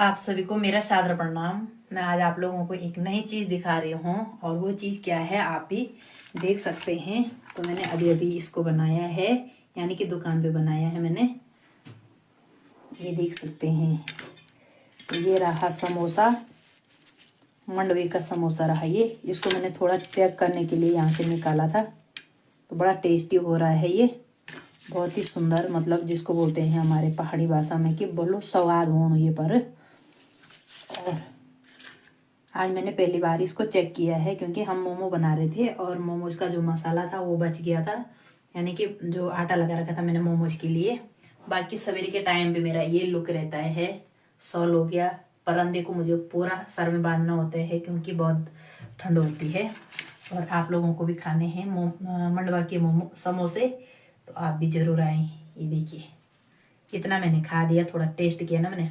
आप सभी को मेरा सादर प्रणाम। मैं आज आप लोगों को एक नई चीज दिखा रही हूँ और वो चीज क्या है आप भी देख सकते हैं। तो मैंने अभी अभी इसको बनाया है, यानी कि दुकान पे बनाया है मैंने। ये देख सकते हैं। तो ये रहा समोसा, मंडवे का समोसा रहा ये। इसको मैंने थोड़ा चेक करने के लिए यहाँ से निकाला था। तो बड़ा टेस्टी हो रहा है ये, बहुत ही सुंदर, मतलब जिसको बोलते हैं हमारे पहाड़ी भाषा में कि बोलो स्वाद हो ये पर। और आज मैंने पहली बार इसको चेक किया है क्योंकि हम मोमो बना रहे थे और मोमोज का जो मसाला था वो बच गया था, यानी कि जो आटा लगा रखा था मैंने मोमोज के लिए। बाकी सवेरे के टाइम पे मेरा ये लुक रहता है। सॉल हो गया, परंदे को मुझे पूरा सर में बांधना होता है क्योंकि बहुत ठंड होती है। और आप लोगों को भी खाने हैं मंडवा के मोमो समोसे, तो आप भी जरूर आए। ये देखिए कितना मैंने खा दिया, थोड़ा टेस्ट किया ना मैंने।